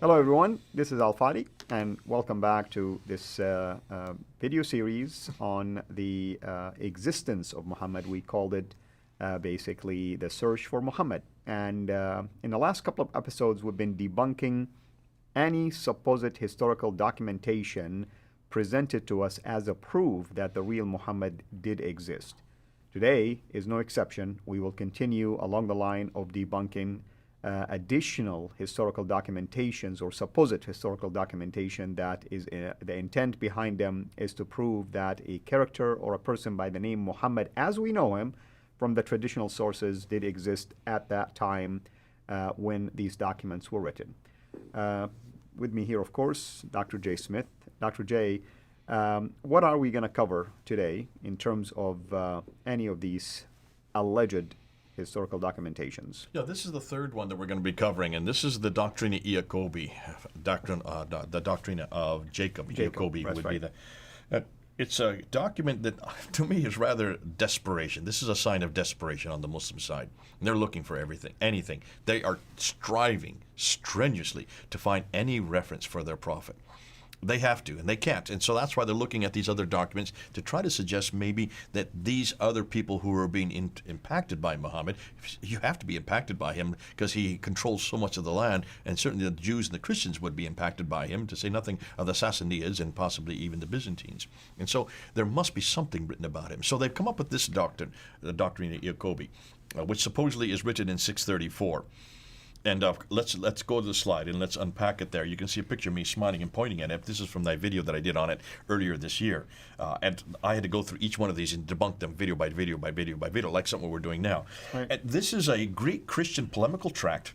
Hello, everyone. This is Al Fadi, and welcome back to this video series on the existence of Muhammad. We called it basically the search for Muhammad. And in the last couple of episodes, we've been debunking any supposed historical documentation presented to us as a proof that the real Muhammad did exist. Today is no exception. We will continue along the line of debunking additional historical documentations or supposed historical documentation that is the intent behind them is to prove that a character or a person by the name Muhammad, as we know him from the traditional sources, did exist at that time when these documents were written. With me here, of course, Dr. Jay Smith. Dr. Jay, what are we going to cover today in terms of any of these alleged historical documentations? Yeah, this is the third one that we're going to be covering, and this is the Doctrina Iacobi, the Doctrina of Jacob. Iacobi would right. be the. It's a document that, to me, is rather desperation. This is a sign of desperation on the Muslim side. They're looking for anything. They are striving strenuously to find any reference for their prophet. They have to, and they can't. And so that's why they're looking at these other documents to try to suggest maybe that these other people who are being impacted by Muhammad, you have to be impacted by him because he controls so much of the land, and certainly the Jews and the Christians would be impacted by him, to say nothing of the Sassanids and possibly even the Byzantines. And so there must be something written about him. So they've come up with this doctrine, the Doctrina Iacobi, which supposedly is written in 634. And let's go to the slide and let's unpack it there. You can see a picture of me smiling and pointing at it. This is from that video that I did on it earlier this year. And I had to go through each one of these and debunk them video by video by video by video, like something we're doing now. Right. And this is a Greek Christian polemical tract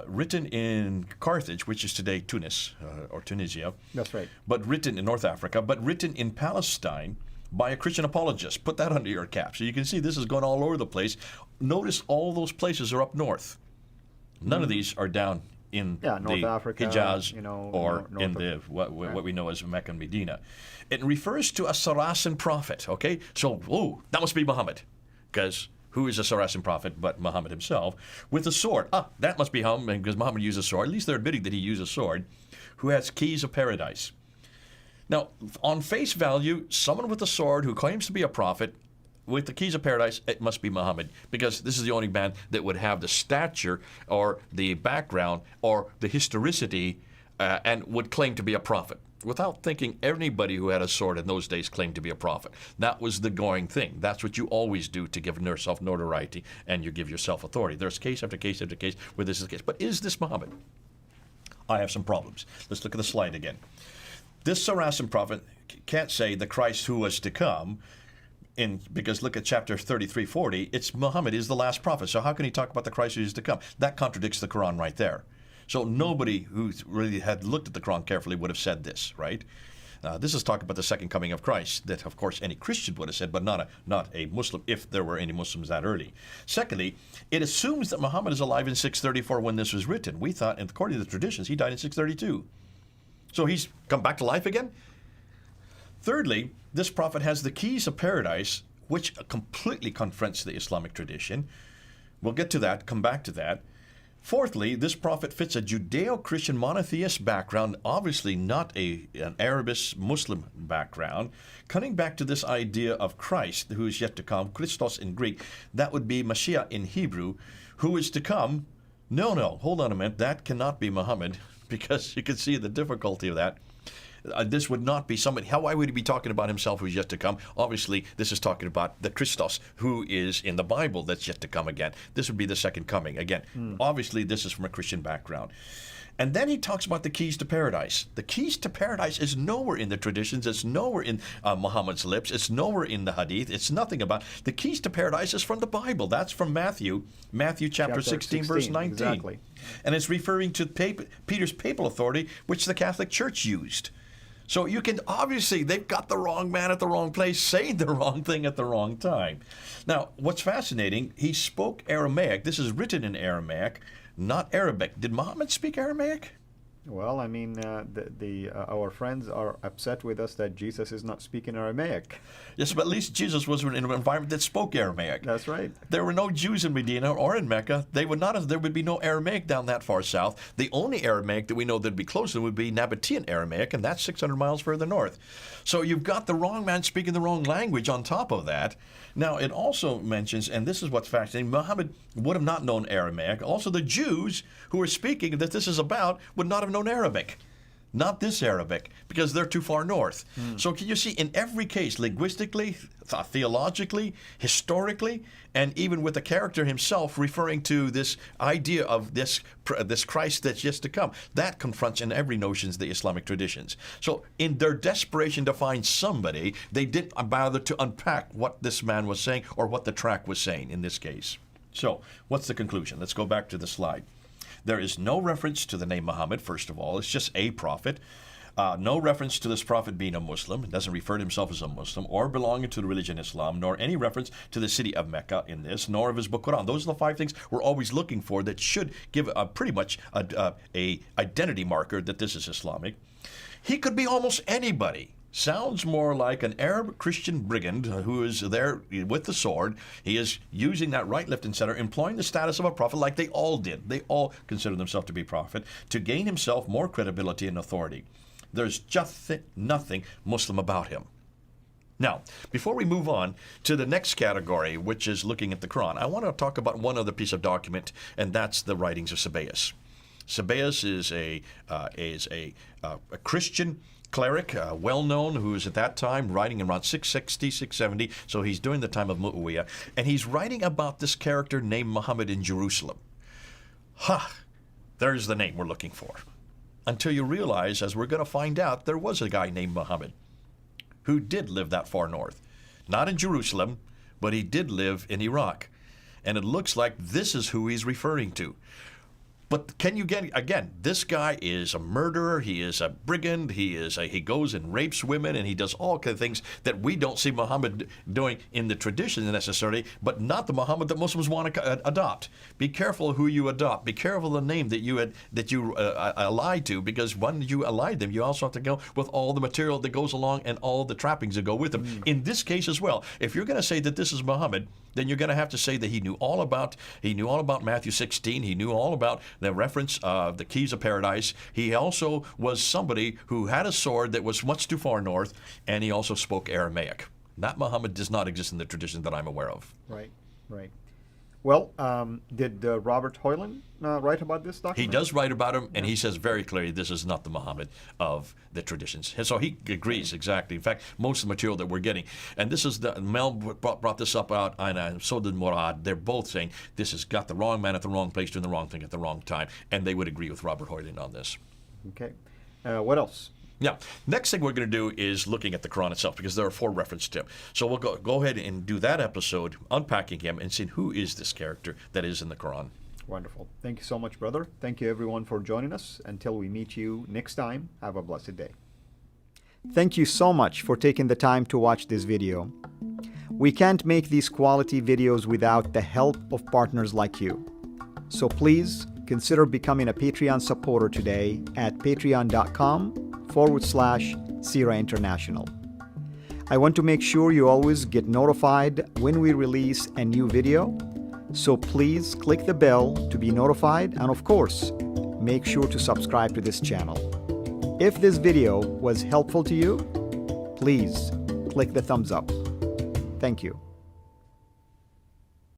written in Carthage, which is today Tunis or Tunisia. That's right. But written in North Africa, but written in Palestine by a Christian apologist. Put that under your cap. So you can see this is going all over the place. Notice all those places are up north. None of these are down in North the Africa, Hijaz or in the what we know as Mecca and Medina. It refers to a Saracen prophet, okay? So, that must be Muhammad, because who is a Saracen prophet but Muhammad himself, with a sword? That must be him, because Muhammad used a sword. At least they're admitting that he used a sword, who has keys of paradise. Now, on face value, someone with a sword who claims to be a prophet with the keys of paradise, it must be Muhammad, because this is the only man that would have the stature or the background or the historicity and would claim to be a prophet. Without thinking, anybody who had a sword in those days claimed to be a prophet. That was the going thing. That's what you always do to give yourself notoriety, and you give yourself authority. There's case after case after case where this is the case. But is this Muhammad? I have some problems. Let's look at the slide again. This Saracen prophet can't say the Christ who was to come, because look at chapter 33:40, it's Muhammad is the last prophet. So how can he talk about the Christ who is to come? That contradicts the Quran right there. So nobody who really had looked at the Quran carefully would have said this, right? This is talking about the second coming of Christ, that of course any Christian would have said, but not a Muslim, if there were any Muslims that early. Secondly, it assumes that Muhammad is alive in 634 when this was written. We thought, and according to the traditions, he died in 632. So he's come back to life again? Thirdly, this prophet has the keys of paradise, which completely confronts the Islamic tradition. We'll get to that, come back to that. Fourthly, this prophet fits a Judeo-Christian monotheist background, obviously not an Arabist Muslim background. Coming back to this idea of Christ, who is yet to come, Christos in Greek, that would be Mashiach in Hebrew, who is to come. No, hold on a minute, that cannot be Muhammad, because you can see the difficulty of that. This would not be somebody. Why would he be talking about himself who's yet to come? Obviously, this is talking about the Christos who is in the Bible that's yet to come again. This would be the second coming. Again, obviously, this is from a Christian background. And then he talks about the keys to paradise. The keys to paradise is nowhere in the traditions. It's nowhere in Muhammad's lips. It's nowhere in the hadith. It's nothing about. The keys to paradise is from the Bible. That's from Matthew chapter 16, verse 19. Exactly. And it's referring to Peter's papal authority, which the Catholic Church used. So you can obviously, they've got the wrong man at the wrong place, saying the wrong thing at the wrong time. Now, what's fascinating, he spoke Aramaic. This is written in Aramaic, not Arabic. Did Muhammad speak Aramaic? Well, I mean, our friends are upset with us that Jesus is not speaking Aramaic. Yes, but at least Jesus was in an environment that spoke Aramaic. That's right. There were no Jews in Medina or in Mecca. There would be no Aramaic down that far south. The only Aramaic that we know that'd be closer would be Nabatean Aramaic, and that's 600 miles further north. So you've got the wrong man speaking the wrong language on top of that. Now, it also mentions, and this is what's fascinating, Muhammad would have not known Aramaic. Also, the Jews who are speaking that this is about would not have known Arabic. Not this Arabic, because they're too far north. So can you see, in every case, linguistically, theologically, historically, and even with the character himself referring to this idea of this Christ that's yet to come, that confronts in every notion the Islamic traditions. So in their desperation to find somebody, they didn't bother to unpack what this man was saying or what the track was saying in this case. So what's the conclusion? Let's go back to the slide. There is no reference to the name Muhammad, first of all. It's just a prophet. No reference to this prophet being a Muslim. It doesn't refer to himself as a Muslim or belonging to the religion Islam, nor any reference to the city of Mecca in this, nor of his book Quran. Those are the 5 things we're always looking for that should give pretty much a identity marker that this is Islamic. He could be almost anybody. Sounds more like an Arab Christian brigand who is there with the sword. He is using that right, left, and center, employing the status of a prophet like they all did. They all consider themselves to be prophet to gain himself more credibility and authority. There's just nothing Muslim about him. Now, before we move on to the next category, which is looking at the Quran, I want to talk about one other piece of document, and that's the writings of Sabaeus. Sabaeus is a Christian cleric, well-known, who is at that time writing around 660, 670, so he's during the time of Muawiyah, and he's writing about this character named Muhammad in Jerusalem. There's the name we're looking for. Until you realize, as we're going to find out, there was a guy named Muhammad who did live that far north. Not in Jerusalem, but he did live in Iraq. And it looks like this is who he's referring to. But can you get, again, this guy is a murderer, he is a brigand, he goes and rapes women, and he does all kinds of things that we don't see Muhammad doing in the tradition necessarily, but not the Muhammad that Muslims want to adopt. Be careful who you adopt. Be careful of the name that you ally to, because when you ally them, you also have to go with all the material that goes along and all the trappings that go with them. In this case as well, if you're going to say that this is Muhammad, then you're going to have to say that he knew all about Matthew 16. He knew all about the reference of the keys of paradise. He also was somebody who had a sword that was much too far north, and he also spoke Aramaic. That Muhammad does not exist in the tradition that I'm aware of. Right. Well, did Robert Hoyland write about this document? He does write about him, and he says very clearly this is not the Muhammad of the traditions. And so he agrees exactly. In fact, most of the material that we're getting, and this is Mel brought this up out, and so did Murad. They're both saying this has got the wrong man at the wrong place doing the wrong thing at the wrong time, and they would agree with Robert Hoyland on this. Okay. What else? Now, next thing we're going to do is looking at the Quran itself, because there are 4 references to him. So we'll go ahead and do that episode, unpacking him and seeing who is this character that is in the Quran. Wonderful. Thank you so much, brother. Thank you, everyone, for joining us. Until we meet you next time, have a blessed day. Thank you so much for taking the time to watch this video. We can't make these quality videos without the help of partners like you. So please consider becoming a Patreon supporter today at patreon.com/Sira International. I want to make sure you always get notified when we release a new video, so please click the bell to be notified, and of course, make sure to subscribe to this channel. If this video was helpful to you, please click the thumbs up. Thank you.